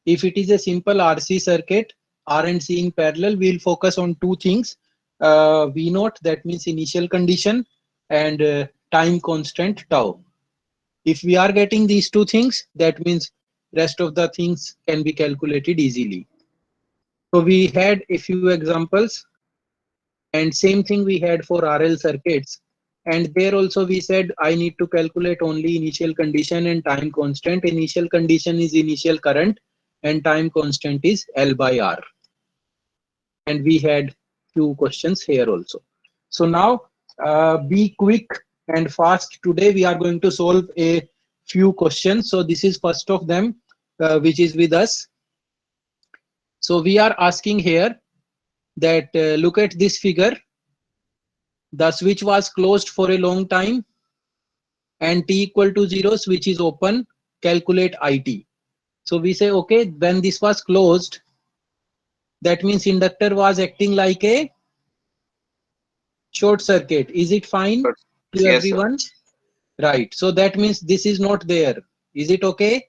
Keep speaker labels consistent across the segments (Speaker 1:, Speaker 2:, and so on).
Speaker 1: If it is a simple RC circuit, R and C in parallel, we'll focus on two things. V naught, that means initial condition, and time constant tau. If we are getting these two things, that means rest of the things can be calculated easily. So we had a few examples, and same thing we had for RL circuits. And there also we said I need to calculate only initial condition and time constant. Initial condition is initial current and time constant is L by R. And we had few questions here also. So now be quick and fast. Today we are going to solve a few questions. So this is first of them which is with us. So we are asking here that look at this figure. The switch was closed for a long time and t equal to 0, switch is open, calculate IT. So we say, okay, when this was closed, that means inductor was acting like a short circuit. Is it fine to
Speaker 2: Yes,
Speaker 1: everyone? Sir. Right. So that means this is not there. Is it okay?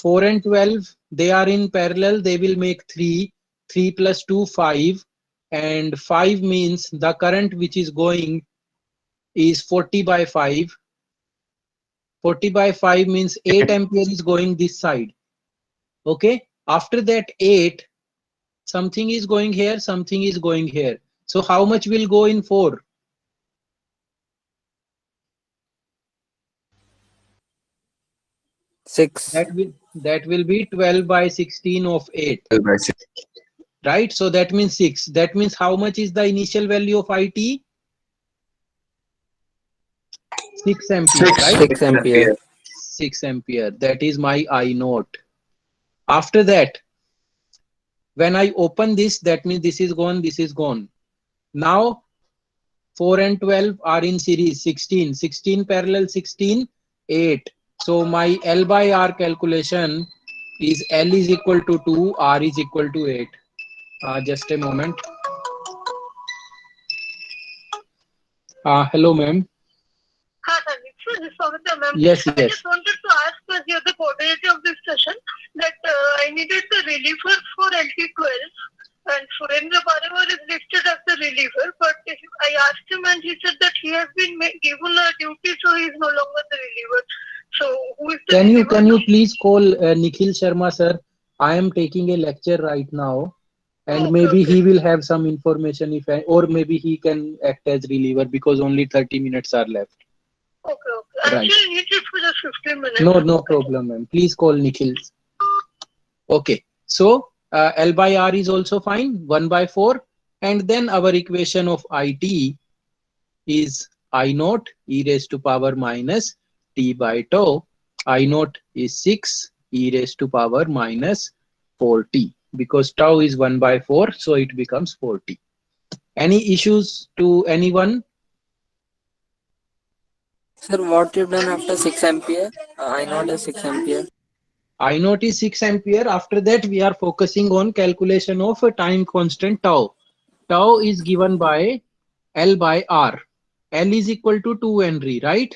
Speaker 1: 4 and 12, they are in parallel. They will make 3. 3 plus 2, 5. And 5 means the current which is going is 40 by 5. 40 by 5 means 8 ampere is going this side. Okay. After that 8, something is going here, something is going here. So how much will go in 4?
Speaker 3: 6.
Speaker 1: That will be 12 by 16 of 8.
Speaker 2: 12 by 6.
Speaker 1: Right. So that means 6. That means how much is the initial value of IT? 6 ampere. Right?
Speaker 3: 6 ampere.
Speaker 1: 6 ampere. That is my I naught. After that, when I open this, that means this is gone, this is gone. Now 4 and 12 are in series. 16. 16 parallel 16, 8. So my L by R calculation is L is equal to 2, R is equal to 8. Just a moment. Hello, ma'am.
Speaker 4: Hi, sir. This is Savita, ma'am.
Speaker 1: Yes,
Speaker 4: I
Speaker 1: yes.
Speaker 4: just wanted to ask you the coordinator of this session that I needed the reliever for LT12 and Surendra Baravar is listed as the reliever, but I asked him and he said that he has been given a duty, so he is no longer the reliever. So who is the reliever?
Speaker 1: Can you please call Nikhil Sharma, sir? I am taking a lecture right now, and
Speaker 4: Okay,
Speaker 1: maybe
Speaker 4: okay.
Speaker 1: he will have some information or maybe he can act as reliever because only 30 minutes are left.
Speaker 4: Okay, okay.
Speaker 1: Right.
Speaker 4: Actually, need it for just 15 minutes.
Speaker 1: No problem, ma'am. Please call Nikhil. Okay. So L by R is also fine, 1 by 4. And then our equation of IT is I naught e raised to power minus t by tau. I naught is 6 e raised to power minus 4t, because tau is 1 by 4, so it becomes 4t. Any issues to anyone?
Speaker 3: Sir, what you done after 6 ampere? I know the 6 ampere.
Speaker 1: I naught is 6 ampere. After that, we are focusing on calculation of a time constant tau. Tau is given by L by R. L is equal to 2 Henry, right?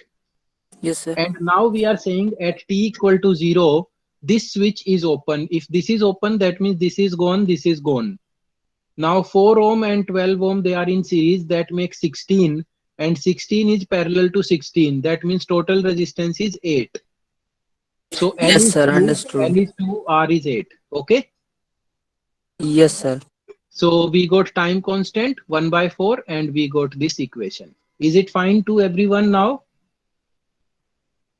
Speaker 3: Yes, sir.
Speaker 1: And now we are saying at t equal to 0, this switch is open. If this is open, that means this is gone, this is gone. Now 4 ohm and 12 ohm, they are in series. That makes 16. And 16 is parallel to 16. That means total resistance is 8. So L
Speaker 3: Yes,
Speaker 1: is
Speaker 3: sir.
Speaker 1: 2,
Speaker 3: Understood.
Speaker 1: L is 2, R is 8. Okay.
Speaker 3: Yes, sir.
Speaker 1: So we got time constant 1 by 4 and we got this equation. Is it fine to everyone now?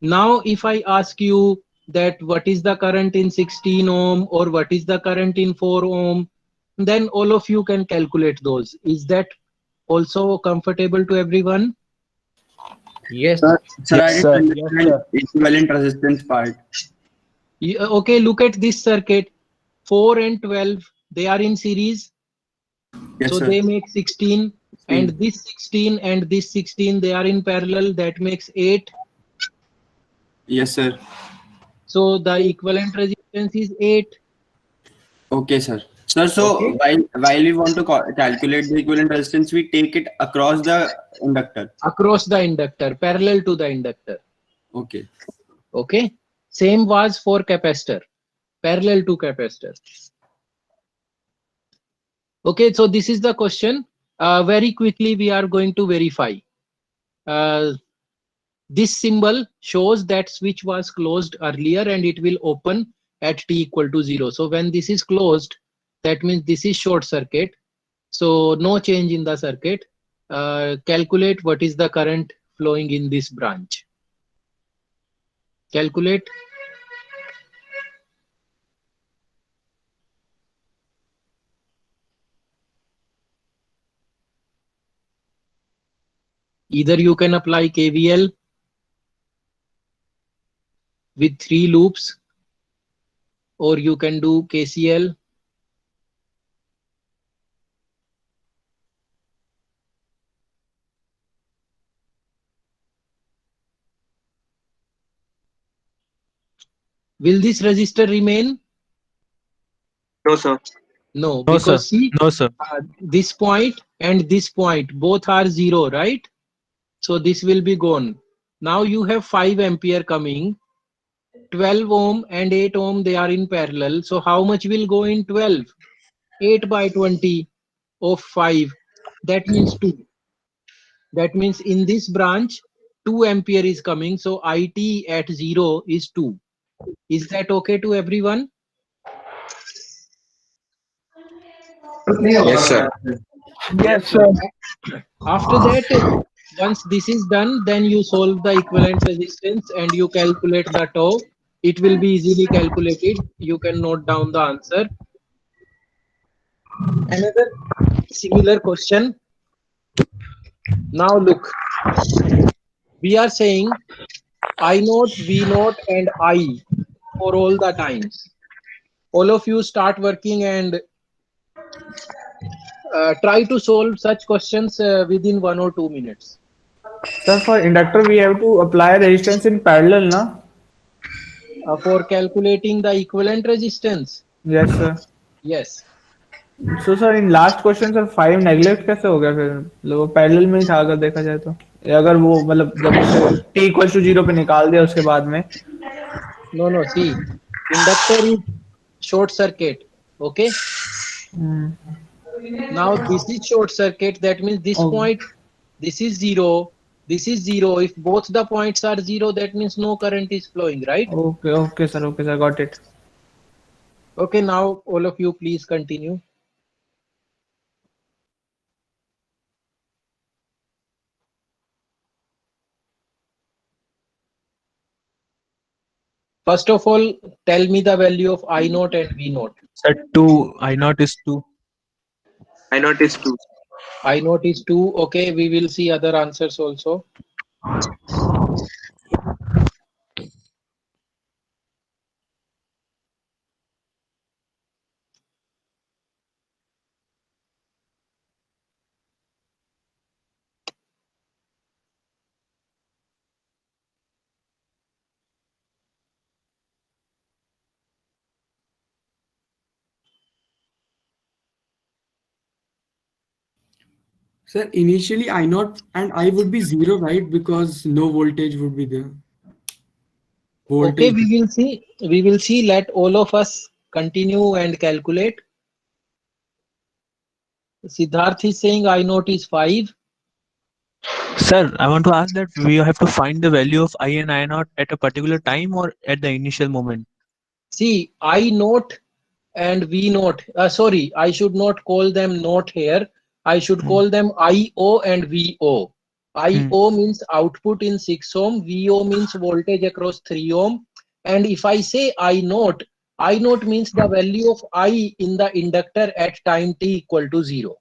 Speaker 1: Now if I ask you that what is the current in 16 ohm or what is the current in 4 ohm, then all of you can calculate those. Is that also comfortable to everyone?
Speaker 5: Yes.
Speaker 2: Sir, I
Speaker 5: Yes,
Speaker 2: didn't
Speaker 5: sir.
Speaker 2: understand equivalent resistance part.
Speaker 1: Okay, look at this circuit. 4 and 12, they are in series.
Speaker 2: Yes,
Speaker 1: So
Speaker 2: sir.
Speaker 1: they make 16, and this 16 and this 16, they are in parallel. That makes 8.
Speaker 2: Yes, sir.
Speaker 1: So the equivalent resistance is 8.
Speaker 2: Okay, sir. Sir, so
Speaker 1: Okay.
Speaker 2: while we want to calculate the equivalent resistance, we take it across the inductor.
Speaker 1: Across the inductor, parallel to the inductor.
Speaker 2: Okay.
Speaker 1: Okay. Same was for capacitor. parallel to capacitor. Okay, so this is the question. Very quickly we are going to verify. This symbol shows that switch was closed earlier and it will open at t equal to 0. So when this is closed, that means this is short circuit. So no change in the circuit. Calculate what is the current flowing in this branch. Calculate. Either you can apply KVL with 3 loops, or you can do KCL. Will this resistor remain?
Speaker 2: No, sir.
Speaker 1: No,
Speaker 5: No, sir.
Speaker 1: because see,
Speaker 5: No, sir.
Speaker 1: this point and this point both are 0, right? So this will be gone. Now you have 5 ampere coming, 12 ohm and 8 ohm, they are in parallel. So how much will go in 12? 8 by 20 of 5. That means 2. That means in this branch, 2 ampere is coming. So IT at 0 is 2. Is that okay to everyone?
Speaker 2: Yes, sir.
Speaker 6: Yes, sir.
Speaker 1: After that, once this is done, then you solve the equivalent resistance and you calculate the tau. It will be easily calculated. You can note down the answer. Another similar question. Now look, we are saying I naught, V naught and I for all the times. All of you start working and try to solve such questions within 1 or 2 minutes.
Speaker 6: Sir, for inductor, we have to apply resistance in parallel, na?
Speaker 1: For calculating the equivalent resistance.
Speaker 6: Yes, sir.
Speaker 1: Yes.
Speaker 6: So, sir, in last question, sir, 5 neglect कैसे हो गया फिर? मतलब वो parallel में ही था अगर देखा जाए तो, या अगर वो मतलब जब उसे t इक्वल टू 0 पे निकाल दिया उसके बाद में.
Speaker 1: No, no. See, inductor is short circuit. Okay. Now this is short circuit. That means this
Speaker 6: Oh,
Speaker 1: point, this is 0. This is 0. If both the points are 0, that means no current is flowing, right?
Speaker 6: okay, sir, got it.
Speaker 1: Okay. Now all of you, please continue. First of all, tell me the value of I naught and V naught.
Speaker 5: Sir, 2. I naught is 2.
Speaker 2: I noticed too.
Speaker 1: I naught is 2. Okay. We will see other answers also.
Speaker 7: Sir, initially I naught and I would be 0, right? Because no voltage would be there.
Speaker 1: Okay.
Speaker 7: Voltage.
Speaker 1: We will see. We will see. Let all of us continue and calculate. Siddharth is saying I naught is 5.
Speaker 5: Sir, I want to ask that we have to find the value of I and I naught at a particular time or at the initial moment.
Speaker 1: See, I naught and V naught. Sorry, I should not call them naught here. I should call them IO and VO. IO means output in 6 ohm. VO means voltage across 3 ohm. And if I say I naught means the value of I in the inductor at time t equal to 0.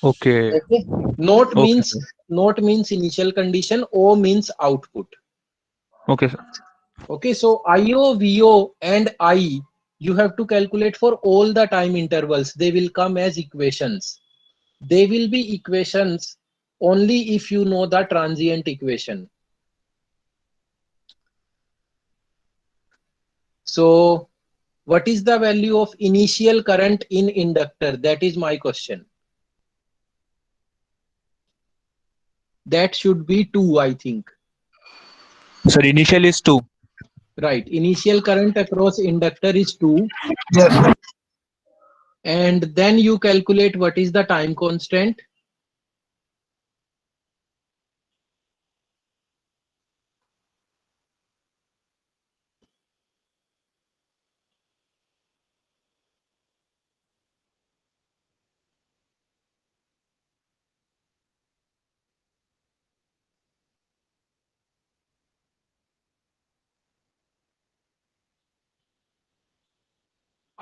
Speaker 5: Okay.
Speaker 1: Okay. Naught
Speaker 5: Okay,
Speaker 1: means
Speaker 5: sir.
Speaker 1: naught means initial condition. O means output.
Speaker 5: Okay, sir.
Speaker 1: Okay, so IO, VO and I, you have to calculate for all the time intervals. They will come as equations. They will be equations only if you know the transient equation. So what is the value of initial current in inductor? That is my question. That should be 2, I think.
Speaker 5: Sir, initial is 2.
Speaker 1: Right. Initial current across inductor is 2.
Speaker 6: Yes.
Speaker 1: And then you calculate what is the time constant.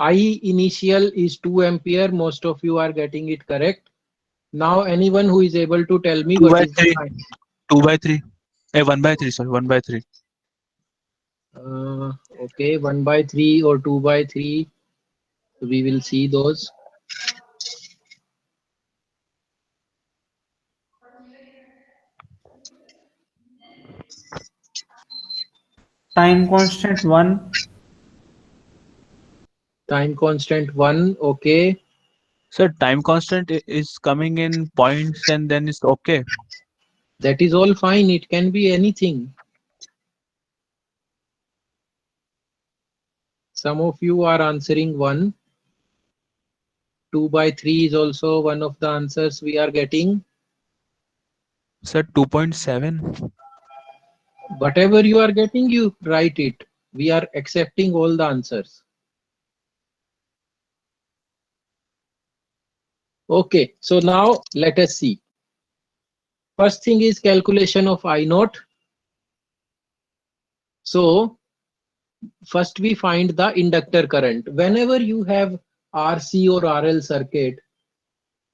Speaker 1: I initial is 2 ampere. Most of you are getting it correct. Now anyone who is able to tell me
Speaker 5: 2
Speaker 1: what
Speaker 5: by
Speaker 1: is the
Speaker 5: 3.
Speaker 1: time.
Speaker 5: 2 by 3. 1 by 3, sorry, 1 by 3.
Speaker 1: Okay, 1 by 3 or 2 by 3. We will see those.
Speaker 6: Time constant 1.
Speaker 1: Time constant 1. Okay.
Speaker 5: Sir, time constant is coming in points and then it's okay.
Speaker 1: That is all fine. It can be anything. Some of you are answering 1. 2 by 3 is also one of the answers we are getting.
Speaker 5: Sir, 2.7.
Speaker 1: Whatever you are getting, you write it. We are accepting all the answers. Okay, so now let us see. First thing is calculation of I naught. So first we find the inductor current. Whenever you have RC or RL circuit,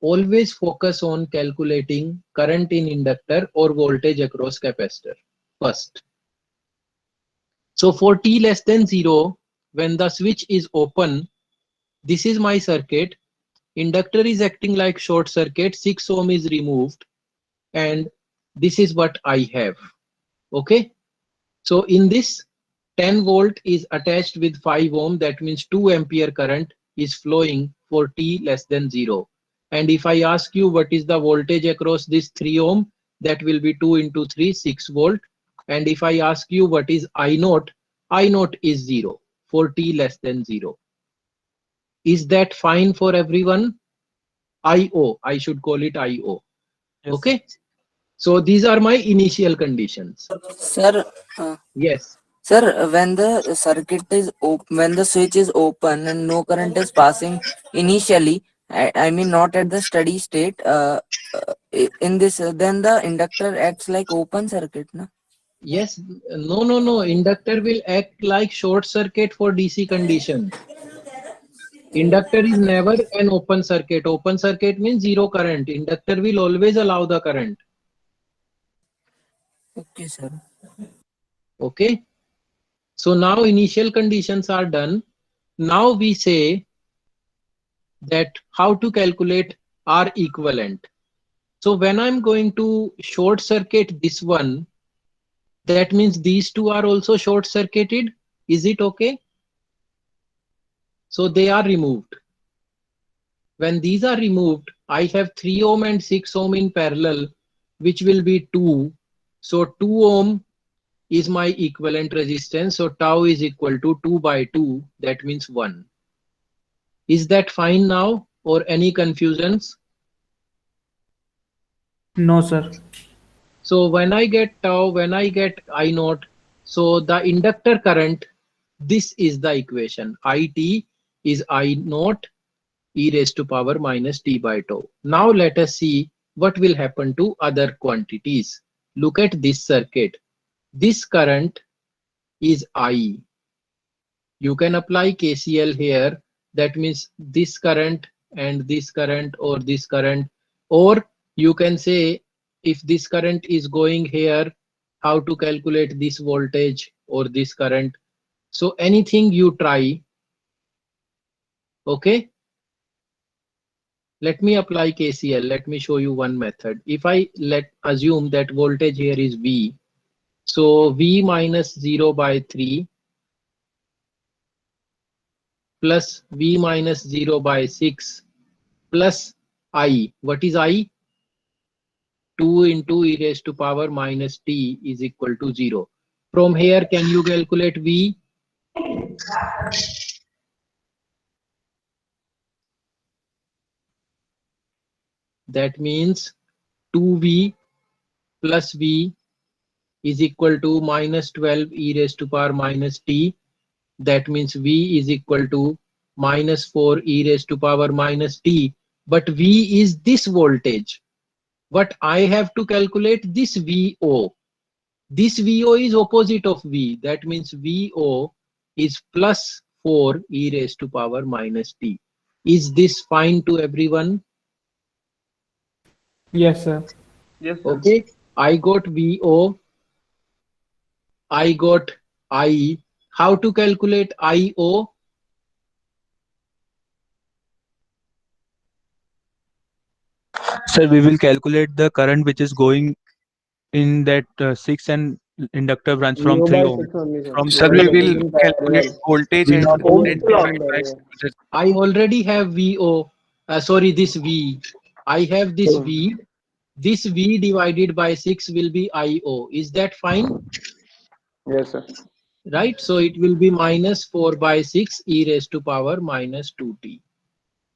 Speaker 1: always focus on calculating current in inductor or voltage across capacitor first. So for t less than 0, when the switch is open, this is my circuit. Inductor is acting like short circuit, 6 ohm is removed, and this is what I have. Okay. So in this, 10 volt is attached with 5 ohm. That means 2 ampere current is flowing for t less than 0. And if I ask you what is the voltage across this 3 ohm, that will be 2 into 3, 6 volt. And if I ask you what is I naught is 0 for t less than 0. Is that fine for everyone? IO, I should call it IO.
Speaker 5: Yes.
Speaker 1: Okay. So these are my initial conditions.
Speaker 3: Sir,
Speaker 1: Yes.
Speaker 3: sir, when the circuit is open, when the switch is open and no current is passing initially, I mean not at the steady state, in this, then the inductor acts like open circuit, no?
Speaker 1: Yes. No. Inductor will act like short circuit for DC condition. Inductor is never an open circuit. Open circuit means zero current. Inductor will always allow the current.
Speaker 3: Okay, sir.
Speaker 1: Okay. So now initial conditions are done. Now we say that how to calculate R equivalent. So when I'm going to short circuit this one, that means these two are also short circuited. Is it okay? So they are removed. When these are removed, I have 3 ohm and 6 ohm in parallel, which will be 2. So 2 ohm is my equivalent resistance. So tau is equal to 2 by 2. That means 1. Is that fine now or any confusions?
Speaker 6: No, sir.
Speaker 1: So when I get tau, when I get I naught, so the inductor current, this is the equation. IT is I naught e raised to power minus t by tau. Now let us see what will happen to other quantities. Look at this circuit. This current is I. You can apply KCL here. That means this current and this current or this current, or you can say if this current is going here, how to calculate this voltage or this current. So anything you try. Okay. Let me apply KCL. Let me show you one method. If I assume that voltage here is V, so V minus 0 by 3 plus V minus 0 by 6 plus I. What is I? 2 into e raised to power minus t is equal to 0. From here, can you calculate V? That means 2V plus V is equal to minus 12 e raised to power minus t. That means V is equal to minus 4 e raised to power minus t. But V is this voltage. But I have to calculate this VO. This VO is opposite of V. That means VO is plus 4 e raised to power minus t. Is this fine to everyone?
Speaker 6: Yes, sir.
Speaker 2: Yes, sir.
Speaker 1: Okay. I got VO. I got I. How to calculate IO?
Speaker 5: Sir, we will calculate the current which is going in that 6 and inductor branch from 3 ohm. From
Speaker 8: Sir, we will calculate voltage
Speaker 5: We
Speaker 8: and
Speaker 5: not
Speaker 8: current
Speaker 6: Ohm's
Speaker 8: divided by
Speaker 1: I already have VO. Sorry, this V. I have this V. This V divided by 6 will be IO. Is that fine?
Speaker 8: Yes, sir.
Speaker 1: Right? So it will be minus 4 by 6 e raised to power minus 2t.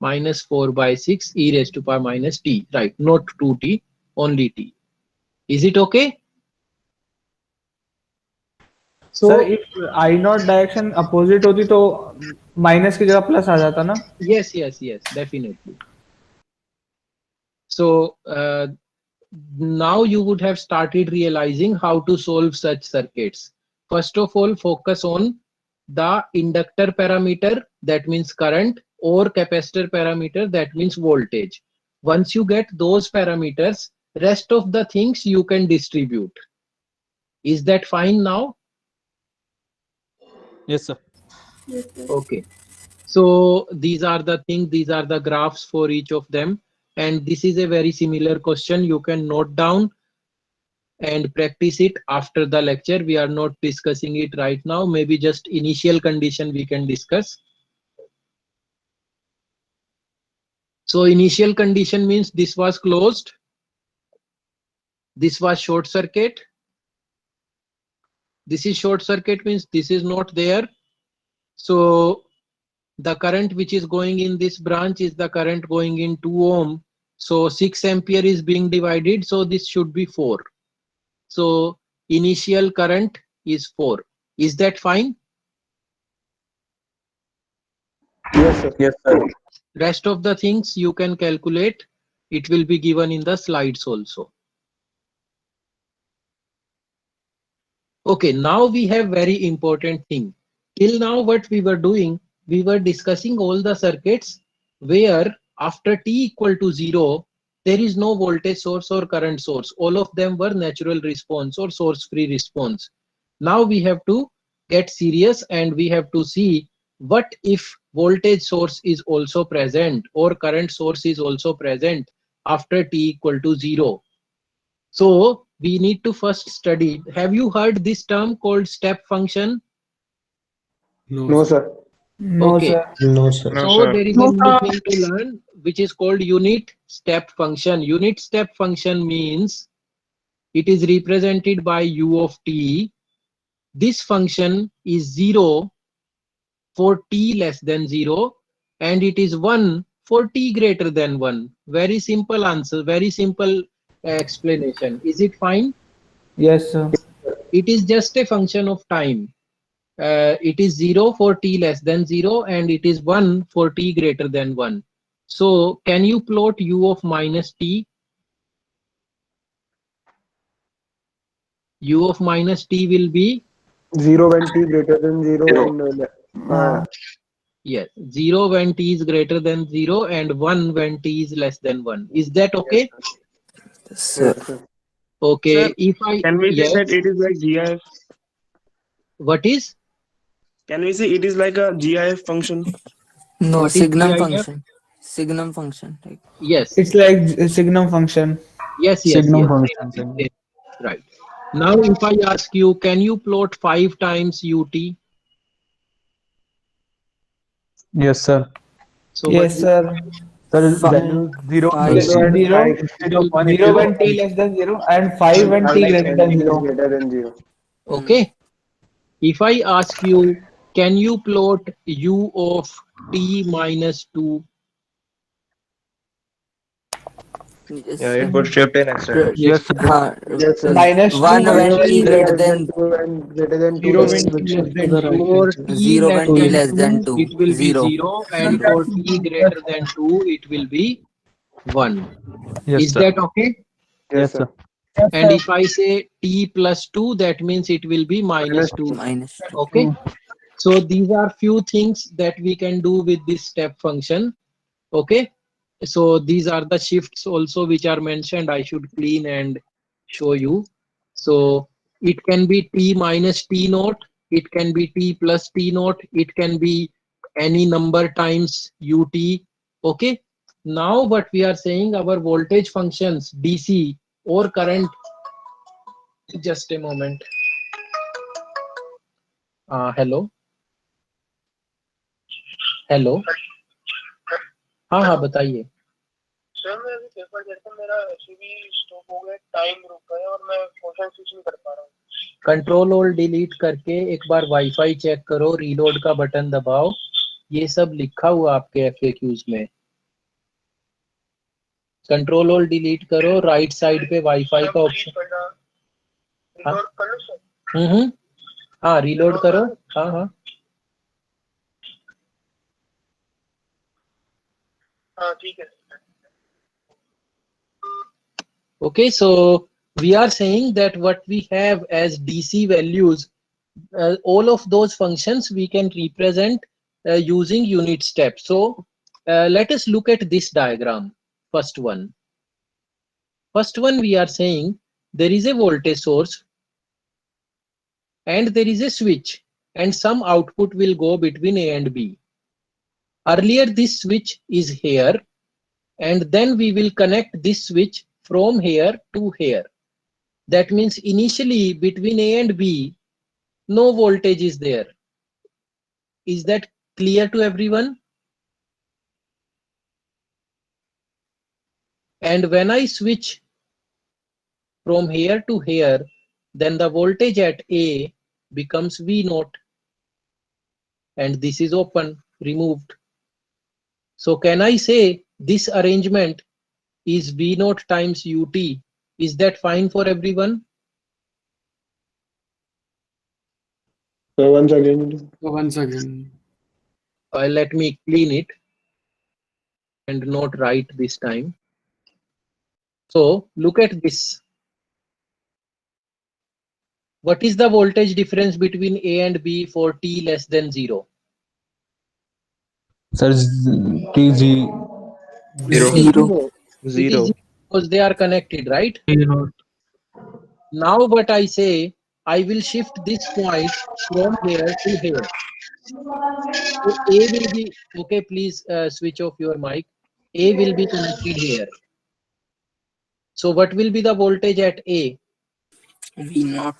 Speaker 1: Minus 4 by 6 e raised to power minus t. Right? Not 2t, only t. Is it okay?
Speaker 6: Sir
Speaker 1: So,
Speaker 6: if I not direction opposite होती तो minus की जगह plus आ जाता ना.
Speaker 1: yes, definitely. So, now you would have started realizing how to solve such circuits. First of all, focus on the inductor parameter, that means current, or capacitor parameter, that means voltage. Once you get those parameters, rest of the things you can distribute. Is that fine now?
Speaker 5: Yes, sir.
Speaker 1: Okay. So these are the things, these are the graphs for each of them. And this is a very similar question. You can note down and practice it after the lecture. We are not discussing it right now. Maybe just initial condition we can discuss. So initial condition means this was closed. This was short circuit. This is short circuit means this is not there. So the current which is going in this branch is the current going in 2 ohm. So 6 ampere is being divided. So this should be 4. So initial current is 4. Is that fine?
Speaker 8: Yes, sir.
Speaker 5: Yes, sir.
Speaker 1: Rest of the things you can calculate. It will be given in the slides also. Okay, now we have very important thing. Till now what we were doing, we were discussing all the circuits where after t equal to 0, there is no voltage source or current source. All of them were natural response or source free response. Now we have to get serious and we have to see what if voltage source is also present or current source is also present after t equal to 0. So we need to first study. Have you heard this term called step function?
Speaker 8: No, sir.
Speaker 6: No,
Speaker 1: Okay.
Speaker 6: sir.
Speaker 9: No, sir.
Speaker 8: No,
Speaker 1: So
Speaker 8: sir.
Speaker 1: there is a new thing to learn which is called unit step function. Unit step function means it is represented by u of t. This function is 0 for t less than 0 and it is 1 for t greater than 1. Very simple answer, very simple explanation. Is it fine?
Speaker 6: Yes, sir.
Speaker 1: It is just a function of time. It is 0 for t less than 0 and it is 1 for t greater than 1. So can you plot u of minus t? U of minus t will be
Speaker 8: 0 when t greater than 0 and
Speaker 1: yes, 0 when t is greater than 0 and 1 when t is less than 1. Is that okay?
Speaker 3: Sir.
Speaker 8: yes, sir.
Speaker 1: Okay,
Speaker 10: Sir,
Speaker 1: if I
Speaker 10: can we say
Speaker 1: yes,
Speaker 10: that it is like GIF?
Speaker 1: what is?
Speaker 10: Can we say it is like a GIF function?
Speaker 3: No,
Speaker 1: What is
Speaker 3: signum
Speaker 1: GIF?
Speaker 3: function. Signum function. Right.
Speaker 1: Yes,
Speaker 6: It's like signum function.
Speaker 1: yes.
Speaker 9: Signum
Speaker 1: Same,
Speaker 9: function.
Speaker 1: same. Right. Now if I ask you, can you plot 5 times ut?
Speaker 5: Yes, sir.
Speaker 1: So
Speaker 6: Yes, sir.
Speaker 5: Sir,
Speaker 3: Fi-
Speaker 5: value 0
Speaker 3: five.
Speaker 8: 0 and
Speaker 6: Zero,
Speaker 8: 5.
Speaker 5: instead of 1 it
Speaker 6: 0
Speaker 5: will
Speaker 6: when
Speaker 5: be
Speaker 6: t less than 0 and 5 when t greater
Speaker 8: And
Speaker 6: than
Speaker 8: t is
Speaker 6: 0.
Speaker 8: greater than 0.
Speaker 1: okay, If I ask you, can you plot u of t minus 2?
Speaker 3: Yes,
Speaker 9: Yeah, it
Speaker 3: sir.
Speaker 9: would shift in x
Speaker 5: Yes, sir.
Speaker 8: Yes, sir.
Speaker 6: Minus 2
Speaker 3: One
Speaker 6: minus
Speaker 3: when
Speaker 8: Zero
Speaker 3: t
Speaker 8: when
Speaker 6: t
Speaker 8: t
Speaker 3: greater
Speaker 8: less
Speaker 3: than
Speaker 8: than 2 and greater than 2,
Speaker 1: 0
Speaker 8: then
Speaker 1: when
Speaker 8: it
Speaker 6: Yes,
Speaker 8: will
Speaker 1: t less
Speaker 8: shift
Speaker 6: yes,
Speaker 8: to
Speaker 1: than
Speaker 8: the
Speaker 1: 2.
Speaker 8: right
Speaker 1: For
Speaker 8: hand
Speaker 1: t
Speaker 8: side.
Speaker 3: 0
Speaker 1: less
Speaker 3: when t
Speaker 1: than
Speaker 3: less than
Speaker 1: 2,
Speaker 3: 2,
Speaker 1: it will be
Speaker 3: 0,
Speaker 1: 0, and
Speaker 3: 0.
Speaker 1: for t greater than 2, it will be 1.
Speaker 5: Yes,
Speaker 1: Is
Speaker 5: sir.
Speaker 1: that okay?
Speaker 8: Yes,
Speaker 5: Yes,
Speaker 8: sir.
Speaker 5: sir.
Speaker 1: And if I say t plus 2, that means it will be minus
Speaker 8: Minus
Speaker 1: 2.
Speaker 3: Minus 2.
Speaker 1: Okay. So these are few things that we can do with this step function. Okay. So these are the shifts also which are mentioned. I should clean and show you. So it can be t minus t naught. It can be t plus t naught. It can be any number times ut. Okay. Now what we are saying, our voltage functions DC or current. Just a moment. Hello. Hello. हाँ हाँ बताइए.
Speaker 4: Sir मैं अभी paper देता हूँ, मेरा ऐसे भी स्टॉप हो गया, टाइम रुक गया और मैं क्वेश्चन स्विच नहीं कर पा रहा हूँ.
Speaker 1: कंट्रोल और डिलीट करके एक बार वाईफाई चेक करो, रीलोड का बटन दबाओ. ये सब लिखा हुआ आपके एफएक्यूज में. कंट्रोल और डिलीट करो, राइट साइड पे वाईफाई का ऑप्शन.
Speaker 4: रिकॉर्ड कर लो सर.
Speaker 1: हाँ रीलोड करो. हाँ हाँ.
Speaker 4: हाँ ठीक है.
Speaker 1: Okay, so we are saying that what we have as DC values, all of those functions we can represent using unit steps. So let us look at this diagram. First one. First one, we are saying there is a voltage source and there is a switch, and some output will go between A and B. Earlier this switch is here, and then we will connect this switch from here to here. That means initially between A and B, no voltage is there. Is that clear to everyone? And when I switch from here to here, then the voltage at A becomes V naught, and this is open, removed. So can I say this arrangement is V naught times UT? Is that fine for everyone?
Speaker 8: So once again,
Speaker 7: Once again.
Speaker 1: Let me clean it and not write this time. So look at this. What is the voltage difference between A and B for t less than 0?
Speaker 5: Sir, T Z
Speaker 2: Zero.
Speaker 1: It is
Speaker 3: 0.
Speaker 1: 0. It is 0
Speaker 9: 0.
Speaker 1: because they are connected, right?
Speaker 5: T naught.
Speaker 1: Now what I say, I will shift this point from here to here. So A will be, okay, please switch off your mic. A will be connected here. So what will be the voltage at A?
Speaker 3: V naught.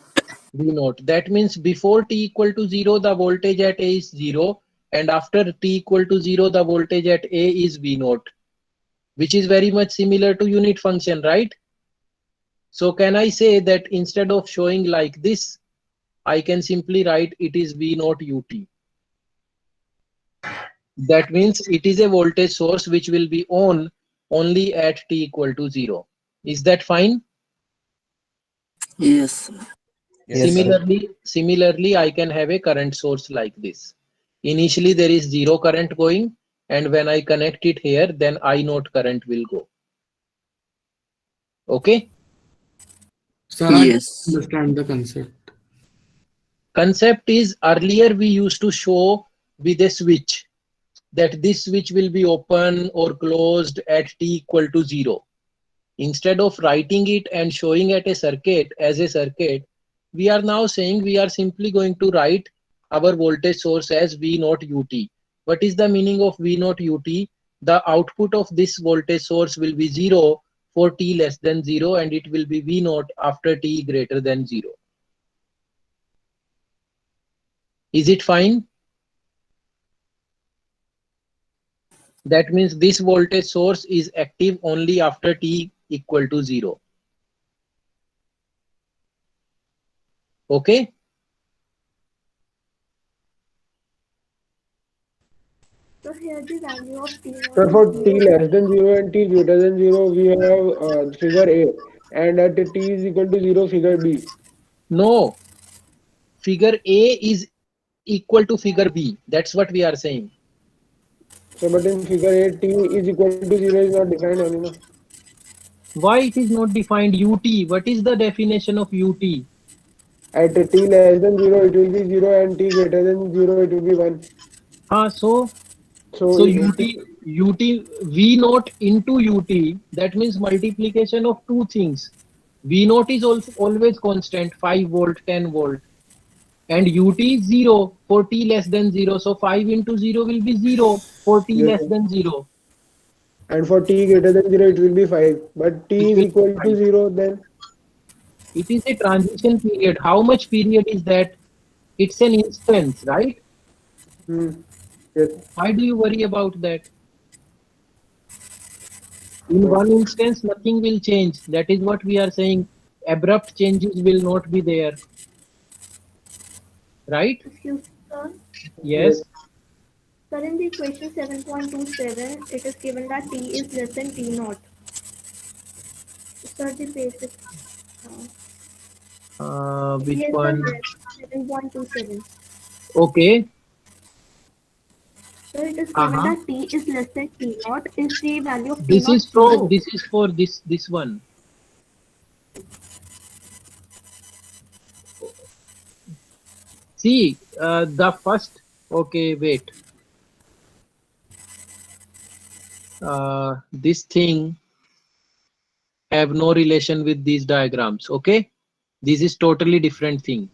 Speaker 1: V naught. That means before t equal to 0, the voltage at A is 0. And after t equal to 0, the voltage at A is V naught, which is very much similar to unit function, right? So can I say that instead of showing like this, I can simply write it is V naught UT. That means it is a voltage source which will be on only at t equal to 0. Is that fine?
Speaker 3: Yes.
Speaker 9: Yes, sir.
Speaker 1: Similarly, I can have a current source like this. Initially, there is 0 current going, and when I connect it here, then I naught current will go. Okay?
Speaker 7: Sir, I
Speaker 3: Yes.
Speaker 7: understand the concept.
Speaker 1: Concept is earlier we used to show with a switch that this switch will be open or closed at t equal to 0. Instead of writing it and showing at a circuit as a circuit, we are now saying we are simply going to write our voltage source as V naught UT. What is the meaning of V naught UT? The output of this voltage source will be 0 for t less than 0, and it will be V naught after t greater than 0. Is it fine? That means this voltage source is active only after t equal to 0. Okay?
Speaker 11: So here the value of t naught
Speaker 8: So
Speaker 11: is
Speaker 8: for t
Speaker 11: 0.
Speaker 8: less than 0 and t greater than 0, we have figure A, and at t is equal to 0, figure B.
Speaker 1: No, figure A is equal to figure B. That's what we are saying.
Speaker 8: So but in figure A, t is equal to 0 is not defined only, no?
Speaker 1: Why it is not defined? UT. What is the definition of UT?
Speaker 8: At t less than 0, it will be 0, and t greater than 0, it will be 1.
Speaker 1: So
Speaker 8: So
Speaker 1: so
Speaker 8: it
Speaker 1: UT V naught into UT, that means multiplication of two things. V naught is also always constant, 5 volt, 10 volt, and UT is 0 for t less than 0. So 5 into 0 will be 0 for t
Speaker 8: yes,
Speaker 1: less than 0.
Speaker 8: and for t greater than 0, it will be 5. But
Speaker 1: It
Speaker 8: t is
Speaker 1: will be
Speaker 8: equal to
Speaker 1: 5.
Speaker 8: 0, then
Speaker 1: It is a transition period. How much period is that? It's an instance, right?
Speaker 8: hmm, yes,
Speaker 1: Why do you worry about that? In one instance, nothing will change. That is what we are saying. Abrupt changes will not be there, right?
Speaker 11: Excuse me, sir.
Speaker 8: yes.
Speaker 1: Yes.
Speaker 11: Sir, in the equation 7.27, it is given that t is less than t naught. Sir, the basic.
Speaker 1: Which
Speaker 11: Yes, sir,
Speaker 1: one?
Speaker 11: yes. 7.27.
Speaker 1: Okay.
Speaker 11: So it is given
Speaker 1: Uh-huh.
Speaker 11: that t is less than t naught. Is the value of t
Speaker 1: This
Speaker 11: naught
Speaker 1: is from.
Speaker 11: 0?
Speaker 1: This is for this one. See, the first. Okay, wait. This thing have no relation with these diagrams. Okay, this is totally different thing,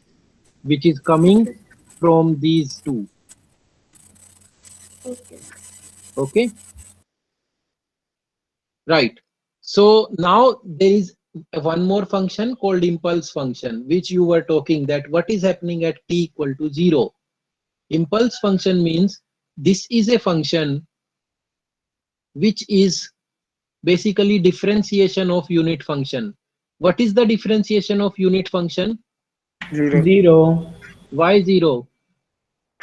Speaker 1: which is coming
Speaker 11: Okay.
Speaker 1: from these two.
Speaker 11: Okay.
Speaker 1: Okay, right. So now there is one more function called impulse function, which you were talking that what is happening at t equal to 0. Impulse function means this is a function which is basically differentiation of unit function. What is the differentiation of unit function?
Speaker 8: 0.
Speaker 6: 0.
Speaker 1: Why 0?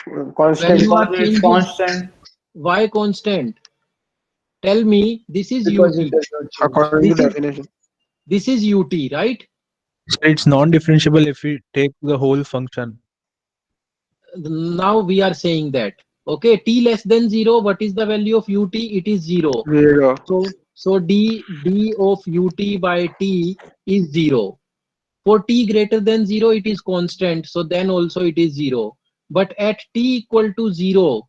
Speaker 1: When
Speaker 8: Constant.
Speaker 1: you are
Speaker 6: Because it's
Speaker 1: changing,
Speaker 6: constant.
Speaker 1: why constant? Tell me, this is
Speaker 8: Because
Speaker 1: UT.
Speaker 8: it does not change. According to
Speaker 1: This is
Speaker 8: definition.
Speaker 1: UT, right?
Speaker 5: So it's non-differentiable if we take the whole function.
Speaker 1: Now we are saying that. Okay, t less than 0, what is the value of UT? It is 0.
Speaker 8: 0.
Speaker 1: So d of UT by t is 0. For t greater than 0, it is constant. So then also it is 0. But at t equal to 0,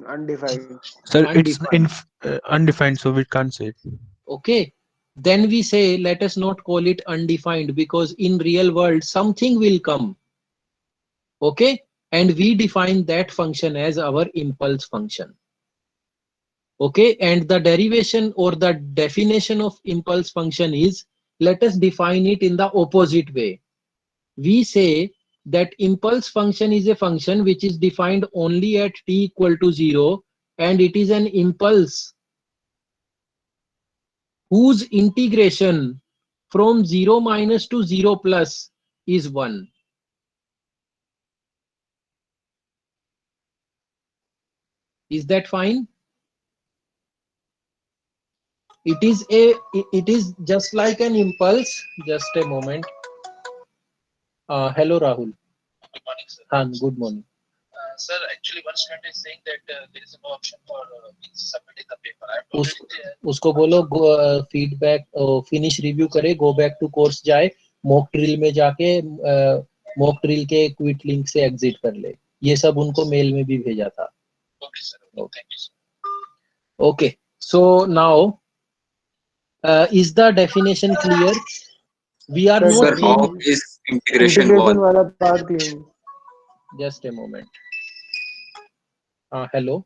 Speaker 8: Undefined.
Speaker 5: Sir, it's
Speaker 1: undefined.
Speaker 5: undefined, so we can't say it.
Speaker 1: Okay, then we say let us not call it undefined, because in real world something will come. Okay, and we define that function as our impulse function. Okay, and the derivation or the definition of impulse function is, let us define it in the opposite way. We say that impulse function is a function which is defined only at t equal to 0, and it is an impulse whose integration from 0 minus to 0 plus is 1. Is that fine? It is just like an impulse. Just a moment. Hello Rahul. Good morning, sir. Good morning. Sir, actually one student is saying that there is no option for submitting the paper. उसको बोलो feedback finish review करे, go back to course जाए, mock drill में जाके mock drill के quit link से exit कर ले. ये सब उनको मेल में भी भेजा था. Okay sir, thank you sir. Okay, so now is the definition clear? We are
Speaker 8: Sir,
Speaker 1: not
Speaker 12: Sir, how
Speaker 1: saying.
Speaker 12: is integration
Speaker 8: integration
Speaker 12: wall?
Speaker 8: वाला part ही है.
Speaker 1: Just a moment. Hello.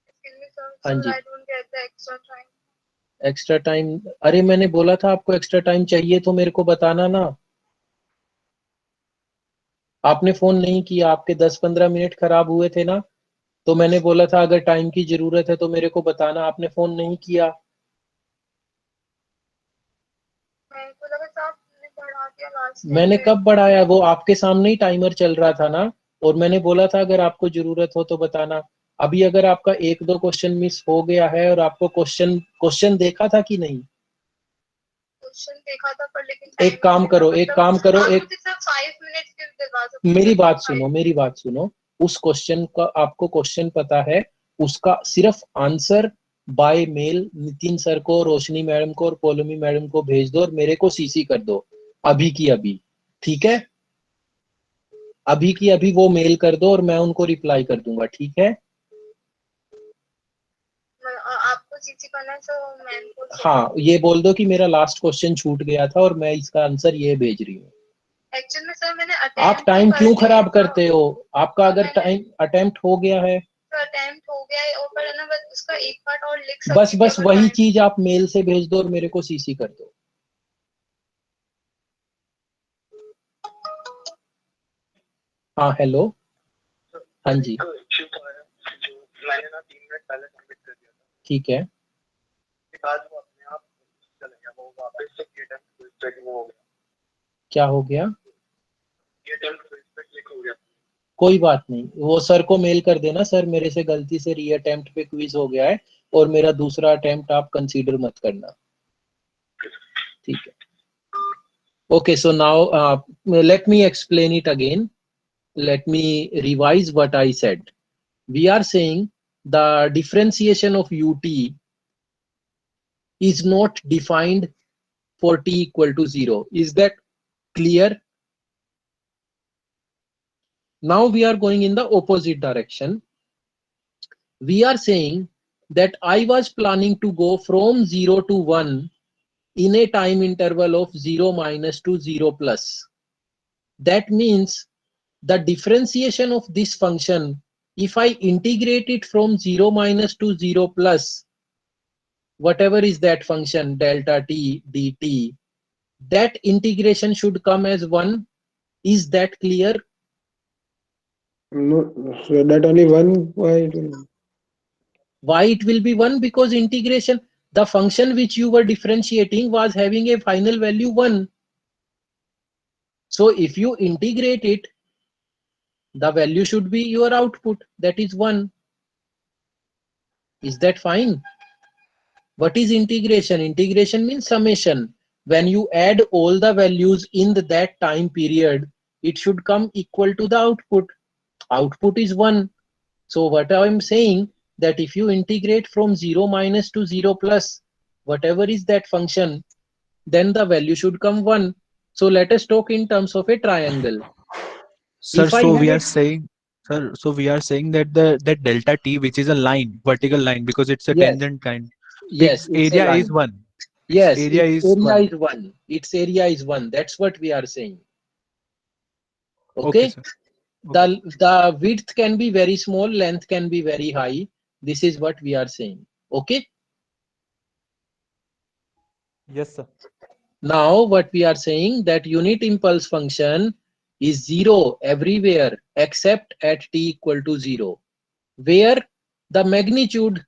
Speaker 4: Excuse me, sir.
Speaker 1: हाँ
Speaker 4: Sir,
Speaker 1: जी.
Speaker 4: I don't get the extra time.
Speaker 1: Extra time? अरे मैंने बोला था आपको extra time चाहिए तो मेरे को बताना ना. आपने फोन नहीं किया, आपके 10-15 मिनट खराब हुए थे ना, तो मैंने बोला था अगर टाइम की जरूरत है तो मेरे को बताना. आपने फोन नहीं किया.
Speaker 4: मेरे को लगा सर आपने बढ़ा दिया लास्ट
Speaker 1: मैंने
Speaker 4: टाइम
Speaker 1: कब बढ़ाया? वो आपके सामने ही टाइमर चल रहा था ना, और मैंने बोला था अगर आपको जरूरत हो तो बताना. अभी अगर आपका एक दो क्वेश्चन मिस हो गया है और आपको क्वेश्चन देखा था कि नहीं?
Speaker 4: क्वेश्चन देखा था पर लेकिन
Speaker 1: एक काम करो, एक काम करो,
Speaker 4: आप
Speaker 1: एक
Speaker 4: मुझे सिर्फ 5 मिनट्स के दिखा सकते
Speaker 1: मेरी
Speaker 4: हैं।
Speaker 1: बात सुनो, मेरी बात सुनो। उस क्वेश्चन का आपको क्वेश्चन पता है, उसका सिर्फ answer by mail Nitin sir को, रोशनी मैडम को और पोलोमी मैडम को भेज दो और मेरे को सीसी कर दो अभी की अभी, ठीक है? अभी की अभी वो मेल कर दो और मैं उनको रिप्लाई कर दूंगा, ठीक है?
Speaker 4: आपको सीसी करना है तो मैम को
Speaker 1: हाँ, ये बोल दो कि मेरा लास्ट क्वेश्चन छूट गया था और मैं इसका आंसर ये भेज रही हूँ।
Speaker 4: एक्चुअल में सर मैंने
Speaker 1: आप टाइम क्यों खराब करते हो? आपका अगर टाइम अटेम्प्ट हो गया है,
Speaker 4: अटेम्प्ट हो गया है और पर ना बस उसका एक पार्ट और लिख
Speaker 1: बस
Speaker 4: सकती
Speaker 1: बस
Speaker 4: थी,
Speaker 1: वही
Speaker 4: time-
Speaker 1: चीज आप मेल से भेज दो और मेरे को सीसी कर दो। हाँ हेलो, हाँ जी,
Speaker 12: मैंने ना 3 मिनट पहले सबमिट कर दिया था,
Speaker 1: ठीक है।
Speaker 12: आज वो अपने आप चला गया, वो वापस से ये अटेम्प्ट वो हो गया,
Speaker 1: क्या हो गया?
Speaker 12: ये अटेम्प्ट क्लिक हो गया।
Speaker 1: कोई बात नहीं, वो सर को मेल कर देना, सर मेरे से गलती से री अटेम्प्ट पे क्विज हो गया है और मेरा दूसरा अटेम्प्ट आप कंसीडर मत करना, ठीक है? Okay, so now let me explain it again. Let me revise what I said. We are saying the differentiation of ut is not defined for t equal to 0. Is that clear? Now we are going in the opposite direction. We are saying that I was planning to go from 0 to 1 in a time interval of 0 minus to 0 plus. That means the differentiation of this function, if I integrate it from 0 minus to 0 plus, whatever is that function, delta t dt, that integration should come as 1. Is that clear?
Speaker 8: No, so that only one.
Speaker 1: Why it will be 1? Because integration, the function which you were differentiating was having a final value 1. So if you integrate it, the value should be your output, that is 1. Is that fine? What is integration? Integration means summation. When you add all the values in that time period, it should come equal to the output. Output is 1. So what I'm saying, that if you integrate from 0 minus to 0 plus, whatever is that function, then the value should come 1. So let us talk in terms of a triangle.
Speaker 5: Sir,
Speaker 1: If I
Speaker 5: so
Speaker 1: have
Speaker 5: we
Speaker 1: a,
Speaker 5: are saying, sir, so we are saying that that delta t, which is a line, vertical line, because it's a
Speaker 1: yes,
Speaker 5: tangent kind,
Speaker 1: yes,
Speaker 5: its
Speaker 1: it's a
Speaker 5: area is
Speaker 1: line.
Speaker 5: 1. Its
Speaker 1: Yes,
Speaker 5: area
Speaker 1: its
Speaker 5: is
Speaker 1: area
Speaker 5: 1.
Speaker 1: is 1. Its area is 1. That's what we are saying.
Speaker 5: Okay,
Speaker 1: Okay.
Speaker 5: sir. Okay.
Speaker 1: The width can be very small, length can be very high. This is what we are saying. Okay.
Speaker 5: Yes, sir.
Speaker 1: Now what we are saying, that unit impulse function is 0 everywhere except at t equal to 0, where the magnitude,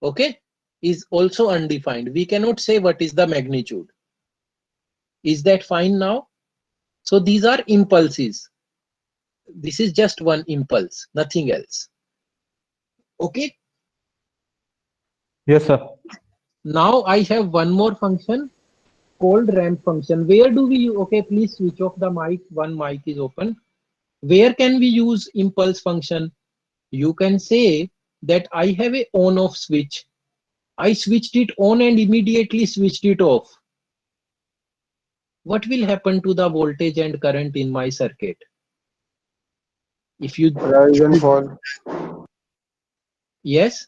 Speaker 1: okay, is also undefined. We cannot say what is the magnitude. Is that fine now? So these are impulses. This is just one impulse, nothing else. Okay.
Speaker 5: Yes, sir.
Speaker 1: Now I have one more function called ramp function. Where do we, okay, please switch off the mic. One mic is open. Where can we use impulse function? You can say that I have a on off switch. I switched it on and immediately switched it off. What will happen to the voltage and current in my circuit? If you,
Speaker 8: Rise and fall.
Speaker 1: yes,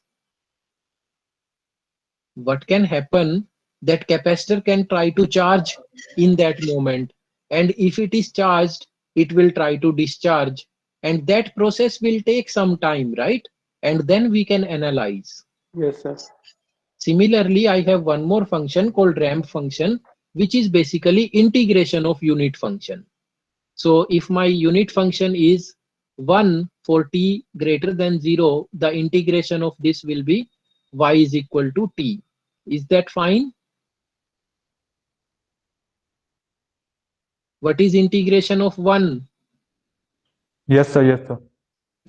Speaker 1: what can happen, that capacitor can try to charge in that moment, and if it is charged, it will try to discharge, and that process will take some time, right? And then we can analyze.
Speaker 8: Yes, sir.
Speaker 1: Similarly, I have one more function called ramp function, which is basically integration of unit function. So if my unit function is 1 for t greater than 0, the integration of this will be y is equal to t. Is that fine? What is integration of 1?
Speaker 5: Yes, sir. Yes, sir.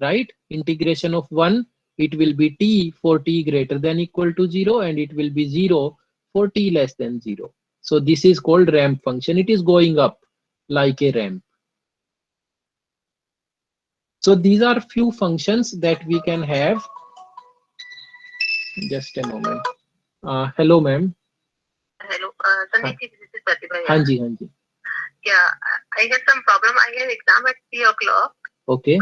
Speaker 1: right? Integration of 1, it will be t for t greater than equal to 0, and it will be 0 for t less than 0. So this is called ramp function. It is going up like a ramp. So these are few functions that we can have. Just a moment. Hello, ma'am.
Speaker 4: Hello, Sandeep, this is Pratibha here.
Speaker 1: हाँ जी, हाँ जी.
Speaker 4: Yeah, I had some problem. I have exam at 3 o'clock.
Speaker 1: Okay.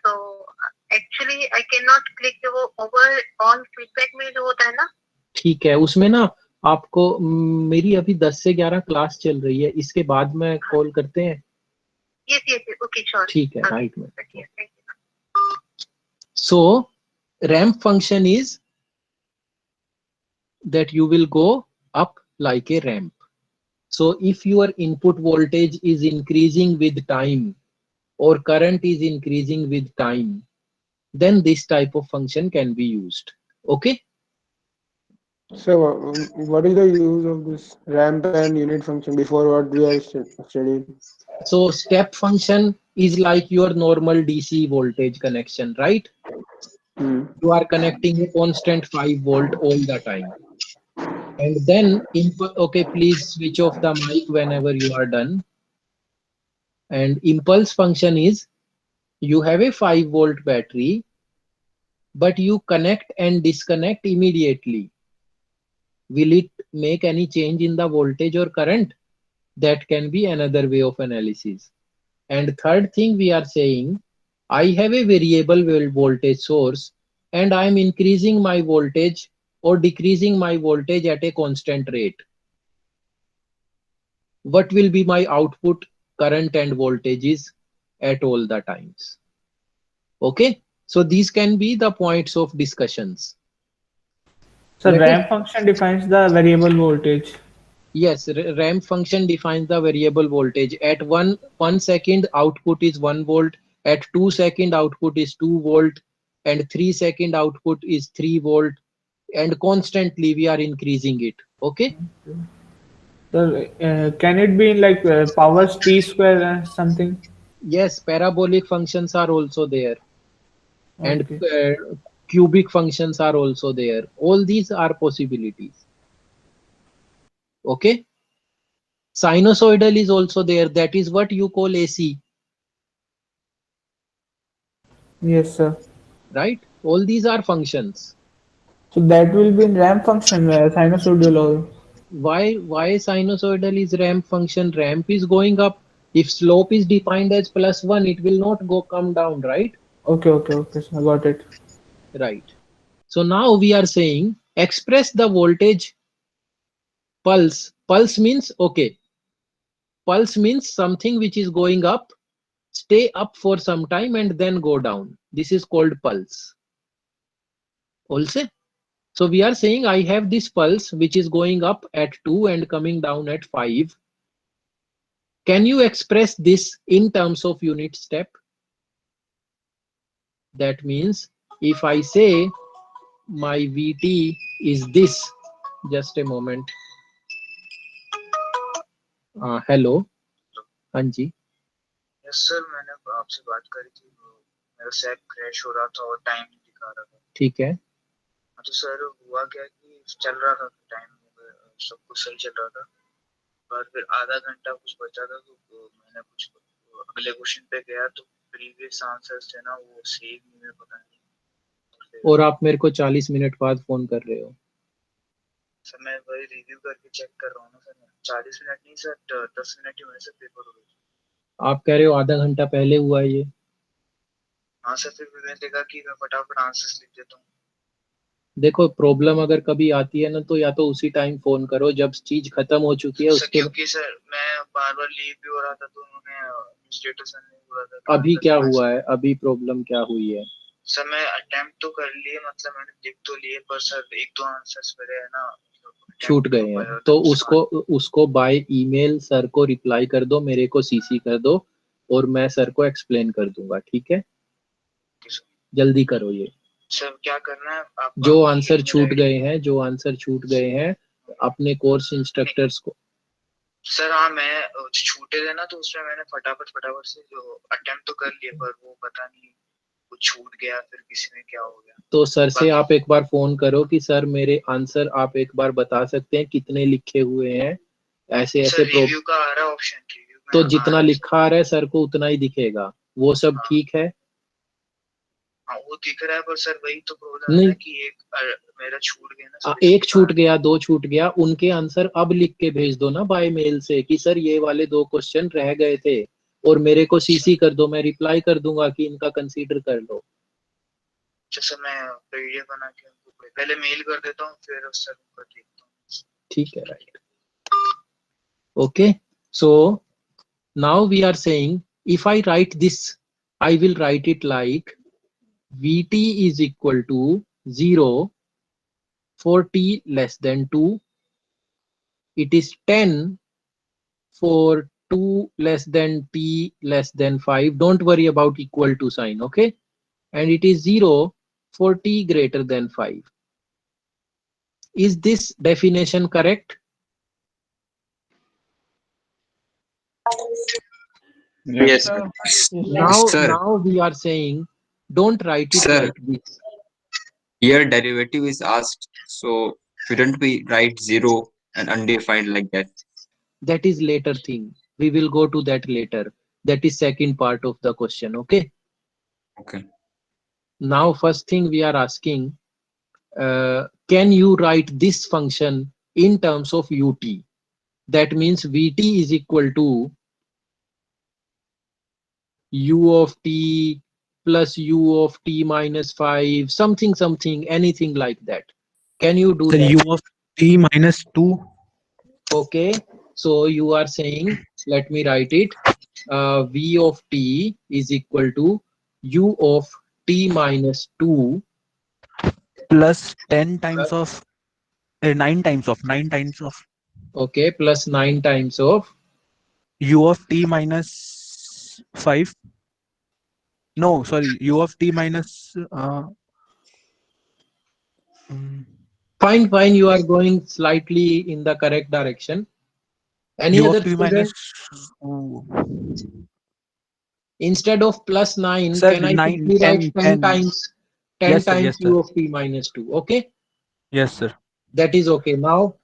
Speaker 4: So actually I cannot click वो over all feedback में जो होता है ना.
Speaker 1: ठीक है, उसमें ना आपको मेरी अभी 10 से 11 क्लास चल रही है, इसके बाद में कॉल करते हैं.
Speaker 4: Yes, yes, yes. Okay, sure.
Speaker 1: ठीक है, राइट में.
Speaker 4: Okay, thank you.
Speaker 1: So ramp function is that you will go up like a ramp. So if your input voltage is increasing with time or current is increasing with time, then this type of function can be used. Okay.
Speaker 8: So, what is the use of this ramp and unit function before what we are studied?
Speaker 1: So step function is like your normal DC voltage connection, right? You are connecting a constant 5 volt all the time. And then okay, please switch off the mic whenever you are done. And impulse function is you have a 5 volt battery, but you connect and disconnect immediately. Will it make any change in the voltage or current? That can be another way of analysis. And third thing we are saying, I have a variable voltage source and I am increasing my voltage or decreasing my voltage at a constant rate. What will be my output current and voltages at all the times? Okay, so these can be the points of discussions.
Speaker 6: So ramp function defines the variable voltage.
Speaker 1: Yes, ramp function defines the variable voltage. At 1 second output is 1 volt, at 2 second output is 2 volt, and 3 second output is 3 volt, and constantly we are increasing it. Okay.
Speaker 6: So can it be in like powers t square something?
Speaker 1: Yes, parabolic functions are also there, and
Speaker 6: Okay.
Speaker 1: cubic functions are also there. All these are possibilities. Okay. Sinusoidal is also there. That is what you call AC.
Speaker 6: Yes, sir.
Speaker 1: Right? All these are functions.
Speaker 6: So that will be in ramp function, sinusoidal or.
Speaker 1: Why sinusoidal is ramp function? Ramp is going up. If slope is defined as +1, it will not come down, right?
Speaker 6: Okay. So I got it.
Speaker 1: Right. So now we are saying express the voltage pulse. Pulse means okay. Pulse means something which is going up, stay up for some time and then go down. This is called pulse. Also, so we are saying I have this pulse which is going up at 2 and coming down at 5. Can you express this in terms of unit step? That means if I say my VT is this, just a moment. Hello. हाँ जी.
Speaker 12: Yes sir, मैंने आपसे बात करी थी, मेरा SAP crash हो रहा था और टाइम नहीं दिखा रहा था.
Speaker 1: ठीक है.
Speaker 12: तो सर हुआ क्या कि चल रहा था, टाइम सब कुछ सही चल रहा था, पर फिर आधा घंटा कुछ बचा था तो मैंने कुछ अगले क्वेश्चन पे गया तो प्रीवियस आंसर्स थे ना वो सेव नहीं हुए, पता नहीं.
Speaker 1: और आप मेरे को 40 मिनट बाद फोन कर रहे हो.
Speaker 12: सर मैं वही रिव्यू करके चेक कर रहा हूँ ना सर. 40 मिनट नहीं सर, 10 मिनट ही हुए सर पेपर हो गए.
Speaker 1: आप कह रहे हो आधा घंटा पहले हुआ ये?
Speaker 12: हाँ सर, फिर मैंने देखा कि मैं फटाफट आंसर्स लिख देता हूँ.
Speaker 1: देखो, प्रॉब्लम अगर कभी आती है ना तो या तो उसी टाइम फोन करो जब चीज खत्म हो चुकी है
Speaker 12: सर
Speaker 1: उसके.
Speaker 12: क्योंकि सर मैं बार बार लीव भी हो रहा था तो उन्होंने स्टेटस नहीं बोला था.
Speaker 1: अभी क्या हुआ है? अभी प्रॉब्लम क्या हुई है?
Speaker 12: सर मैं अटेम्प्ट तो कर लिए, मतलब मैंने लिख तो लिए, पर सर एक दो आंसर्स मेरे है ना
Speaker 1: छूट गए हैं, तो उसको बाय ईमेल सर को रिप्लाई कर दो, मेरे को सीसी कर दो और मैं सर को एक्सप्लेन कर दूंगा. ठीक है, जल्दी करो ये.
Speaker 12: सर क्या करना है आप?
Speaker 1: जो आंसर छूट गए हैं अपने कोर्स इंस्ट्रक्टर्स को.
Speaker 12: सर हाँ, मैं छूटे थे ना तो उसमें मैंने फटाफट से जो अटेम्प्ट तो कर लिए, पर वो पता नहीं कुछ छूट गया, फिर किसी में क्या हो गया।
Speaker 1: तो सर से आप एक बार फोन करो कि सर मेरे आंसर आप एक बार बता सकते हैं कितने लिखे हुए हैं, ऐसे ऐसे
Speaker 12: रिव्यू का आ रहा है ऑप्शन, रिव्यू में
Speaker 1: तो
Speaker 12: आ
Speaker 1: जितना
Speaker 12: रहा है।
Speaker 1: लिखा आ रहा है सर को उतना ही दिखेगा, वो सब ठीक है।
Speaker 12: हाँ वो दिख रहा है, पर सर वही तो प्रॉब्लम है
Speaker 1: नहीं
Speaker 12: ना कि एक मेरा छूट गया ना सर,
Speaker 1: एक छूट गया, दो छूट गया, उनके आंसर अब लिख के भेज दो ना बाय मेल से कि सर ये वाले 2 क्वेश्चन रह गए थे और मेरे को सीसी कर दो, मैं रिप्लाई कर दूंगा कि इनका कंसीडर कर लो।
Speaker 12: जैसे मैं पीडीएफ बना के उनको पहले मेल कर देता हूँ, फिर सर उनको देखता हूँ।
Speaker 1: ठीक है, right. Okay, so now we are saying if I write this, I will write it like Vt is equal to 0 for t less than 2. It is 10 for 2 less than t less than 5. Don't worry about equal to sign, okay? And it is 0 for t greater than 5. Is this definition correct?
Speaker 2: Yes,
Speaker 8: sir.
Speaker 1: Now we are saying don't write it
Speaker 2: Sir.
Speaker 1: like this.
Speaker 2: Here derivative is asked, so shouldn't we write 0 and undefined like that?
Speaker 1: That is later thing. We will go to that later. That is second part of the question. Okay.
Speaker 2: Okay.
Speaker 1: Now first thing we are asking, can you write this function in terms of ut? That means vt is equal to u of t plus u of t minus 5, something, anything like that. Can you do
Speaker 5: Sir,
Speaker 1: that?
Speaker 5: u of t minus 2.
Speaker 1: Okay, so you are saying, let me write it. V of t is equal to u of t minus 2
Speaker 5: plus 10 times of 9 times of
Speaker 1: okay, plus 9 times of
Speaker 5: u of t minus 5. No, sorry, u of t minus
Speaker 1: fine, you are going slightly in the correct direction. Any
Speaker 5: u
Speaker 1: other
Speaker 5: of t
Speaker 1: student?
Speaker 5: minus
Speaker 1: Instead of plus 9,
Speaker 5: sir,
Speaker 1: can I
Speaker 5: 9
Speaker 1: simply write
Speaker 5: 10
Speaker 1: 10
Speaker 5: 10.
Speaker 1: times 10
Speaker 5: Yes sir,
Speaker 1: times
Speaker 5: yes sir,
Speaker 1: u of t minus 2? Okay,
Speaker 5: yes sir.
Speaker 1: that is okay. Now